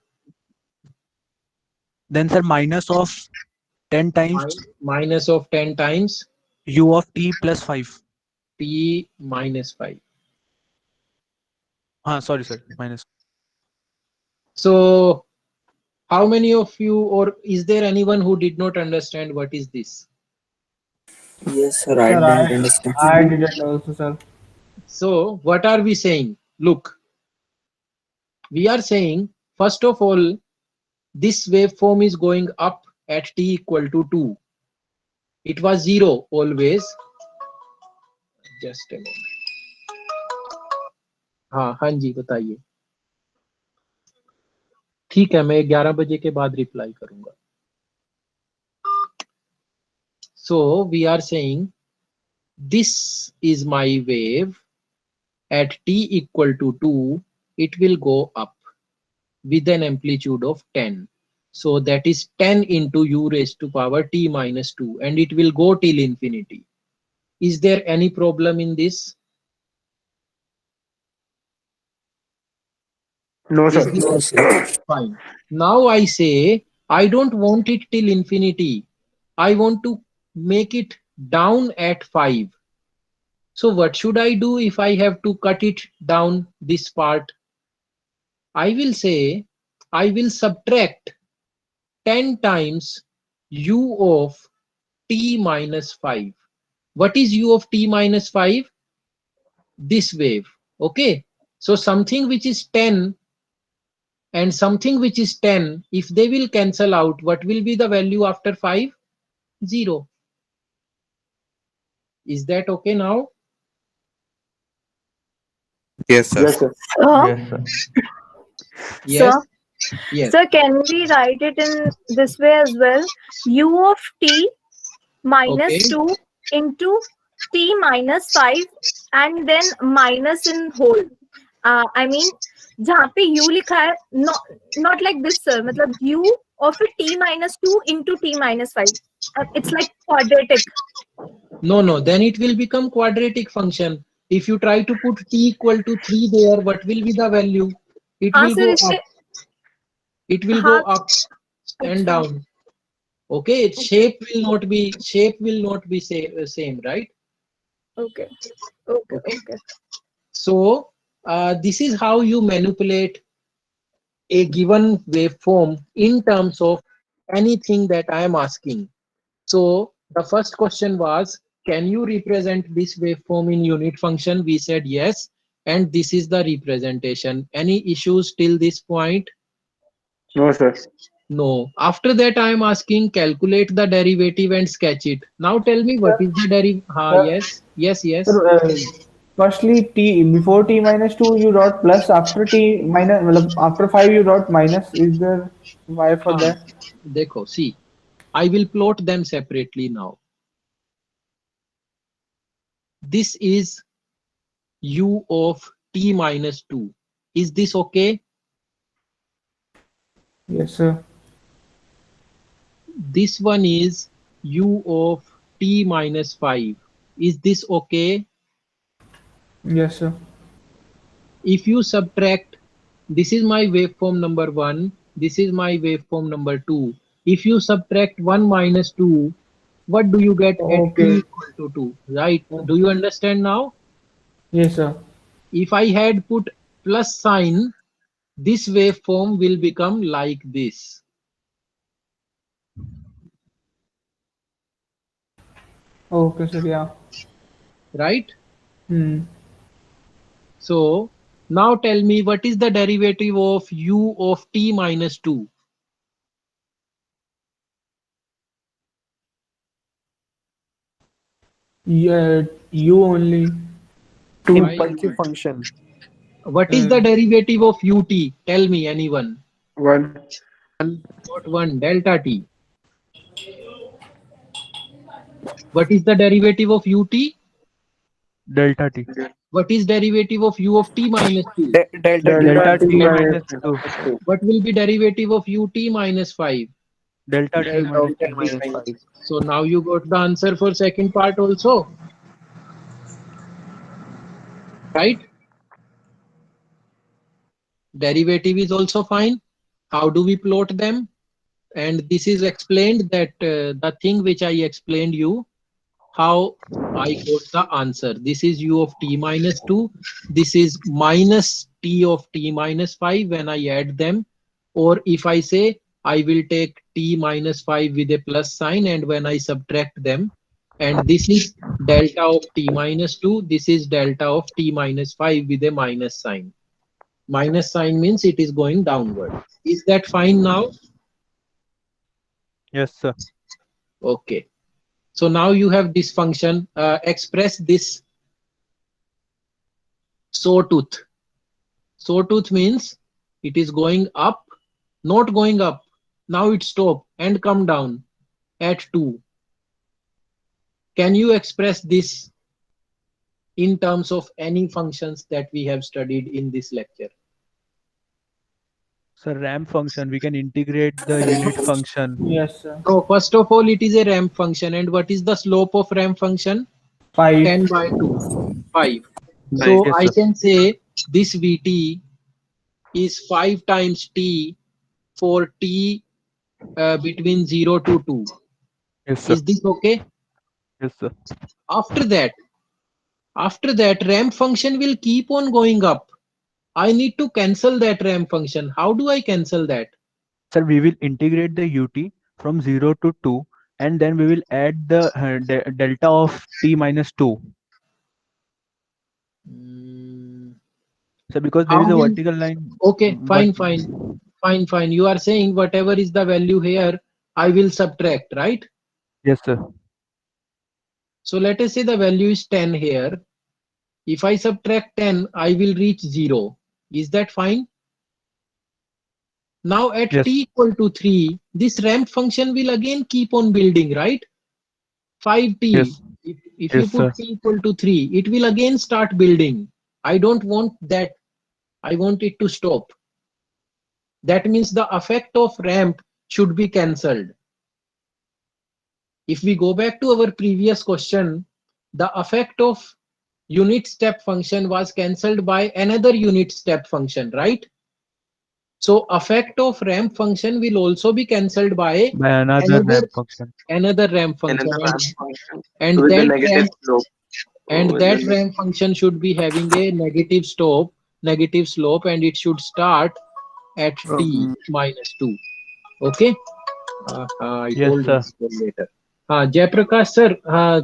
Speaker 5: Then sir, minus of 10 times
Speaker 1: minus of 10 times
Speaker 5: u of t plus 5.
Speaker 1: t minus 5.
Speaker 5: Sorry sir, minus.
Speaker 1: So how many of you, or is there anyone who did not understand what is this?
Speaker 3: Yes, sir. I
Speaker 6: Sir,
Speaker 3: didn't understand.
Speaker 6: I didn't also, sir.
Speaker 1: So what are we saying? Look, we are saying first of all this waveform is going up at t equal to 2. It was 0 always. Just a moment. हाँ जी बताइए. ठीक है, मैं 11 बजे के बाद reply करूंगा. So we are saying this is my wave at t equal to 2, it will go up with an amplitude of 10. So that is 10 into u raised to power t minus 2, and it will go till infinity. Is there any problem in this?
Speaker 8: No,
Speaker 1: Is
Speaker 8: sir.
Speaker 1: this fine? Now I say I don't want it till infinity. I want to make it down at 5. So what should I do if I have to cut it down this part? I will say I will subtract 10 times u of t minus 5. What is u of t minus 5? This wave. Okay. So something which is 10 and something which is 10, if they will cancel out, what will be the value after 5? 0. Is that okay now?
Speaker 2: Yes, sir.
Speaker 8: Yes, sir.
Speaker 6: Yes, sir.
Speaker 1: Yes.
Speaker 11: Sir,
Speaker 1: Yes.
Speaker 11: sir, can we write it in this way as well? U of t minus
Speaker 1: Okay.
Speaker 11: 2 into t minus 5 and then minus in whole. I mean, जहाँ पे u लिखा है, not like this, sir. मतलब u of t minus 2 into t minus 5. It's like quadratic.
Speaker 1: No, then it will become quadratic function. If you try to put t equal to 3 there, what will be the value? It
Speaker 11: हाँ
Speaker 1: will
Speaker 11: sir
Speaker 1: go
Speaker 11: इससे
Speaker 1: up. It will go
Speaker 11: हाँ
Speaker 1: up and
Speaker 11: अच्छा
Speaker 1: down. Okay, shape will not be same, right?
Speaker 11: Okay okay
Speaker 1: Okay.
Speaker 11: Okay
Speaker 1: So this is how you manipulate a given waveform in terms of anything that I am asking. So the first question was, can you represent this waveform in unit function? We said yes, and this is the representation. Any issues till this point?
Speaker 8: No, sir.
Speaker 1: No. After that, I am asking calculate the derivative and sketch it. Now tell me what
Speaker 6: Sir,
Speaker 1: is the derivative?
Speaker 6: sir,
Speaker 1: Yes.
Speaker 6: sir, firstly, t before t minus 2 you wrote plus, after t minus, मतलब after 5 you wrote minus. Is there why for
Speaker 1: हाँ,
Speaker 6: that?
Speaker 1: देखो, see, I will plot them separately now. This is u of t minus 2. Is this okay?
Speaker 6: Yes, sir.
Speaker 1: This one is u of t minus 5. Is this okay?
Speaker 6: Yes, sir.
Speaker 1: If you subtract, this is my waveform number 1, this is my waveform number 2. If you subtract 1 minus 2, what do you get at t
Speaker 6: Okay.
Speaker 1: equal to 2? Right? Do you understand now?
Speaker 6: Yes, sir.
Speaker 1: If I had put plus sign, this waveform will become like this,
Speaker 6: Okay, sir. Yeah.
Speaker 1: right?
Speaker 6: Hmm.
Speaker 1: So now tell me what is the derivative of u of t minus 2?
Speaker 6: Yeah, you only.
Speaker 1: Why?
Speaker 9: Impulsive function.
Speaker 1: What is
Speaker 6: Uh,
Speaker 1: the derivative of ut? Tell me, anyone.
Speaker 8: One.
Speaker 9: And
Speaker 1: Not 1, delta t. What is the derivative of ut?
Speaker 5: Delta t.
Speaker 1: What is derivative of u of t minus 2?
Speaker 9: delta t
Speaker 8: Delta
Speaker 5: Delta
Speaker 9: minus
Speaker 8: t
Speaker 5: t
Speaker 9: 2.
Speaker 8: minus
Speaker 5: minus 2.
Speaker 8: 2.
Speaker 1: What will be derivative of ut minus 5?
Speaker 5: Delta t
Speaker 9: Delta
Speaker 5: minus
Speaker 9: of t
Speaker 5: 5.
Speaker 9: minus 5.
Speaker 1: So now you got the answer for second part also, right? Derivative is also fine. How do we plot them? And this is explained that the thing which I explained you, how I got the answer. This is u of t minus 2. This is minus t of t minus 5 when I add them. Or if I say I will take t minus 5 with a plus sign, and when I subtract them, and this is delta of t minus 2. This is delta of t minus 5 with a minus sign. Minus sign means it is going downward. Is that fine now?
Speaker 5: Yes, sir.
Speaker 1: Okay. So now you have this function. Express this sawtooth. Sawtooth means it is going up, not going up. Now it stop and come down at 2. Can you express this in terms of any functions that we have studied in this lecture?
Speaker 5: So ramp function, we can integrate the unit function.
Speaker 6: yes, sir.
Speaker 1: So first of all, it is a ramp function. And what is the slope of ramp function?
Speaker 6: 5.
Speaker 1: 10 by 2, 5.
Speaker 2: Right.
Speaker 1: So
Speaker 5: Yes,
Speaker 1: I
Speaker 5: sir.
Speaker 1: can say this Vt is 5 times t for t between 0 to 2.
Speaker 5: Yes, sir.
Speaker 1: Is this okay?
Speaker 5: Yes, sir.
Speaker 1: After that, ramp function will keep on going up. I need to cancel that ramp function. How do I cancel that?
Speaker 5: Sir, we will integrate the ut from 0 to 2, and then we will add the delta of t minus 2.
Speaker 1: Mm,
Speaker 5: So because there
Speaker 1: how
Speaker 5: is a
Speaker 1: will,
Speaker 5: vertical line,
Speaker 1: okay,
Speaker 5: but
Speaker 1: fine. You are saying whatever is the value here, I will subtract, right?
Speaker 5: yes, sir.
Speaker 1: So let us say the value is 10 here. If I subtract 10, I will reach 0. Is that fine? Now at
Speaker 5: Yes,
Speaker 1: t equal to 3, this ramp function will again keep on building, right? 5t.
Speaker 5: yes,
Speaker 1: If you
Speaker 5: yes,
Speaker 1: put
Speaker 5: sir.
Speaker 1: t equal to 3, it will again start building. I don't want that. I want it to stop. That means the effect of ramp should be cancelled. If we go back to our previous question, the effect of unit step function was cancelled by another unit step function, right? So effect of ramp function will also be cancelled by
Speaker 5: by another
Speaker 1: another
Speaker 5: ramp function.
Speaker 1: ramp function,
Speaker 13: Another ramp function
Speaker 1: and
Speaker 13: with the
Speaker 1: that
Speaker 13: negative
Speaker 1: ramp
Speaker 13: slope.
Speaker 1: and
Speaker 13: With
Speaker 1: that
Speaker 13: the
Speaker 1: ramp function should be having a negative slope, and it should start at t
Speaker 5: Um,
Speaker 1: minus 2. Okay. I
Speaker 5: yes,
Speaker 1: told
Speaker 5: sir.
Speaker 1: this later. हाँ Jayaprakash sir, हाँ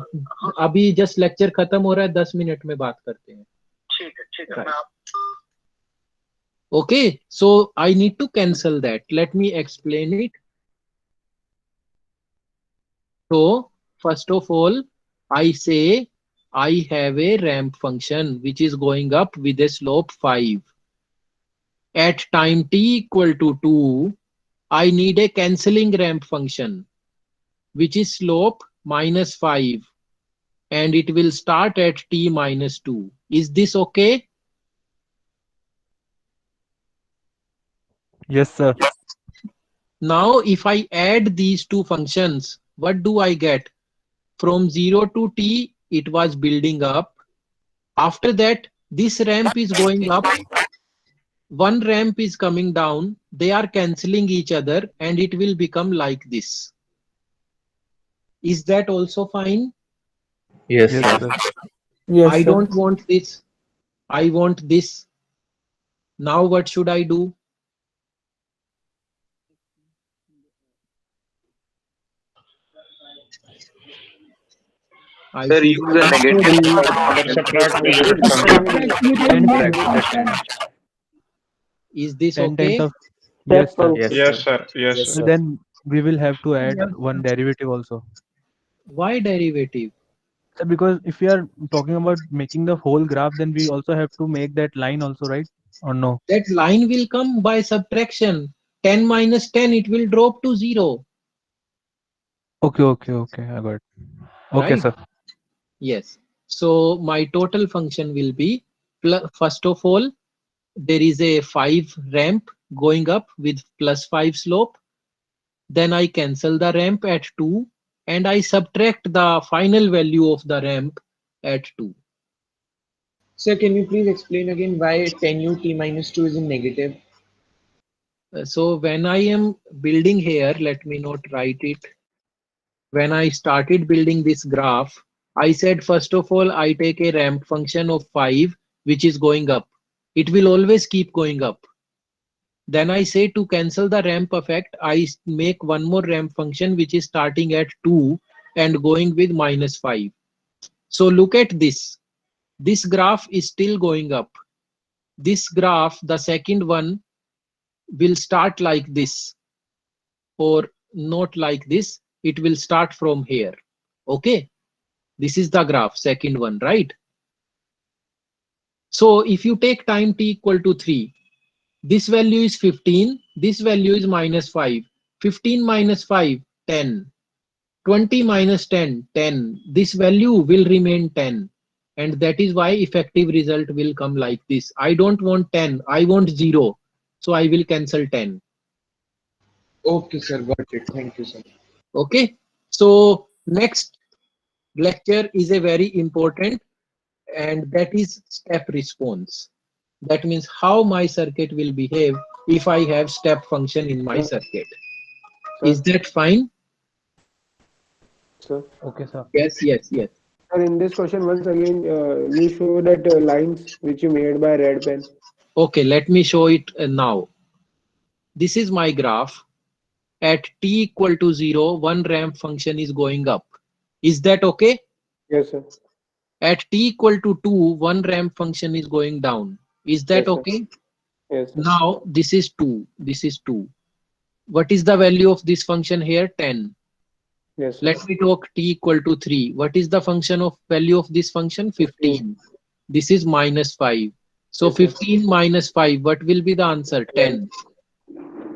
Speaker 1: अभी just lecture खत्म हो रहा है, 10 minute में बात करते हैं.
Speaker 12: ठीक है ठीक है
Speaker 1: Right.
Speaker 12: मैं आप
Speaker 1: Okay, so I need to cancel that. Let me explain it. So first of all, I say I have a ramp function which is going up with a slope 5. At time t equal to 2, I need a cancelling ramp function which is slope minus 5, and it will start at t minus 2. Is this okay?
Speaker 5: Yes, sir.
Speaker 1: Now if I add these two functions, what do I get? From 0 to t, it was building up. After that, this ramp is going up, one ramp is coming down, they are cancelling each other, and it will become like this. Is that also fine?
Speaker 2: Yes,
Speaker 5: Yes,
Speaker 2: sir.
Speaker 5: sir.
Speaker 6: Yes,
Speaker 1: I
Speaker 6: sir.
Speaker 1: don't want this. I want this. Now what should I do? I
Speaker 13: sir,
Speaker 1: see
Speaker 13: use a negative
Speaker 10: Or
Speaker 13: function.
Speaker 10: subtract
Speaker 13: Negative
Speaker 10: negative
Speaker 13: function.
Speaker 10: function.
Speaker 5: 10 factor 10.
Speaker 1: Is this
Speaker 5: 10 tenth
Speaker 1: okay?
Speaker 5: of.
Speaker 8: Step
Speaker 5: Yes, sir.
Speaker 8: function.
Speaker 2: Yes,
Speaker 10: Yes,
Speaker 2: sir.
Speaker 10: sir. Yes,
Speaker 2: Yes,
Speaker 10: sir.
Speaker 5: So
Speaker 2: sir.
Speaker 5: then we will have to add one derivative also.
Speaker 1: Why derivative?
Speaker 5: So because if we are talking about making the whole graph, then we also have to make that line also, right? Or no?
Speaker 1: That line will come by subtraction. 10 minus 10, it will drop to 0,
Speaker 5: Okay, okay, okay. I got it. Okay,
Speaker 1: right?
Speaker 5: sir.
Speaker 1: Yes. So my total function will be, first of all, there is a 5 ramp going up with plus 5 slope. Then I cancel the ramp at 2, and I subtract the final value of the ramp at 2.
Speaker 9: Sir, can you please explain again why 10u t minus 2 is in negative?
Speaker 1: So when I am building here, let me not write it. When I started building this graph, I said first of all I take a ramp function of 5 which is going up. It will always keep going up. Then I say to cancel the ramp effect, I make one more ramp function which is starting at 2 and going with minus 5. So look at this. This graph is still going up. This graph, the second one, will start like this, or not like this. It will start from here. Okay. This is the graph, second one, right? So if you take time t equal to 3, this value is 15, this value is minus 5. 15 minus 5, 10. 20 minus 10, 10. This value will remain 10. And that is why effective result will come like this. I don't want 10, I want 0. So I will cancel 10.
Speaker 9: Okay, sir. Got it. Thank you, sir.
Speaker 1: Okay. So next lecture is a very important, and that is step response. That means how my circuit will behave if I have step function in my
Speaker 8: Sir,
Speaker 1: circuit. Is
Speaker 8: sir,
Speaker 1: that fine?
Speaker 8: sir.
Speaker 5: Okay, sir.
Speaker 1: Yes, yes, yes.
Speaker 8: Sir, in this question, once again, you show that lines which you made by red pen.
Speaker 1: Okay, let me show it now. This is my graph. At t equal to 0, one ramp function is going up. Is that okay?
Speaker 8: Yes, sir.
Speaker 1: At t equal to 2, one ramp function is going down. Is that
Speaker 8: Yes, sir.
Speaker 1: okay?
Speaker 8: Yes, sir.
Speaker 1: Now this is 2. This is 2. What is the value of this function here? 10.
Speaker 8: Yes, sir.
Speaker 1: Let me talk t equal to 3. What is the function of value of this function? 15. This is minus 5. So
Speaker 8: Yes, sir.
Speaker 1: 15 minus 5, what will be the answer? 10.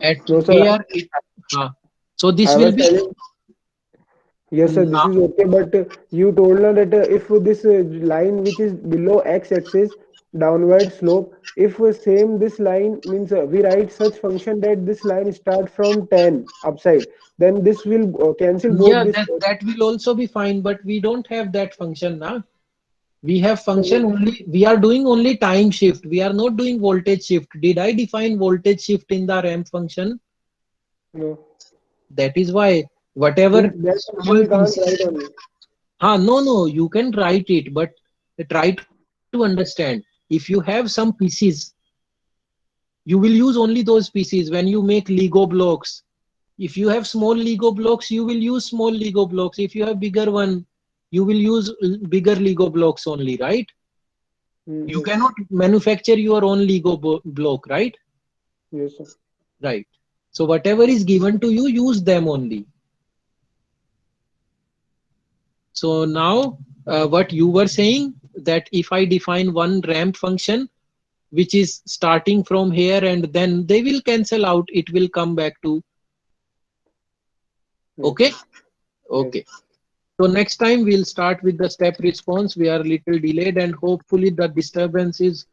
Speaker 1: At
Speaker 8: No, sir.
Speaker 1: here, so this
Speaker 8: I
Speaker 1: will
Speaker 8: was
Speaker 1: be
Speaker 8: telling. Yes, sir. This
Speaker 1: now.
Speaker 8: is okay, but you told us that if this line which is below x-axis downward slope. If same this line means we write such function that this line start from 10 upside, then this will cancel both
Speaker 1: Yeah,
Speaker 8: this.
Speaker 1: that will also be fine, but we don't have that function now. We have function
Speaker 8: So,
Speaker 1: only, we are doing only time shift. We are not doing voltage shift. Did I define voltage shift in the ramp function?
Speaker 8: no,
Speaker 1: That is why whatever
Speaker 8: means that function
Speaker 1: small
Speaker 8: we can't
Speaker 1: pieces.
Speaker 8: write only.
Speaker 1: No, no, you can write it, but try to understand. If you have some pieces, you will use only those pieces when you make Lego blocks. If you have small Lego blocks, you will use small Lego blocks. If you have bigger one, you will use bigger Lego blocks only, right? You
Speaker 8: Yes,
Speaker 1: cannot manufacture your own Lego block, right?
Speaker 8: yes, sir.
Speaker 1: Right. So whatever is given to you, use them only. So now what you were saying, that if I define one ramp function which is starting from here and then they will cancel out, it will come back to,
Speaker 8: Yes,
Speaker 1: okay?
Speaker 8: yes.
Speaker 1: Okay. So next time we'll start with the step response. We are a little delayed and hopefully the disturbance is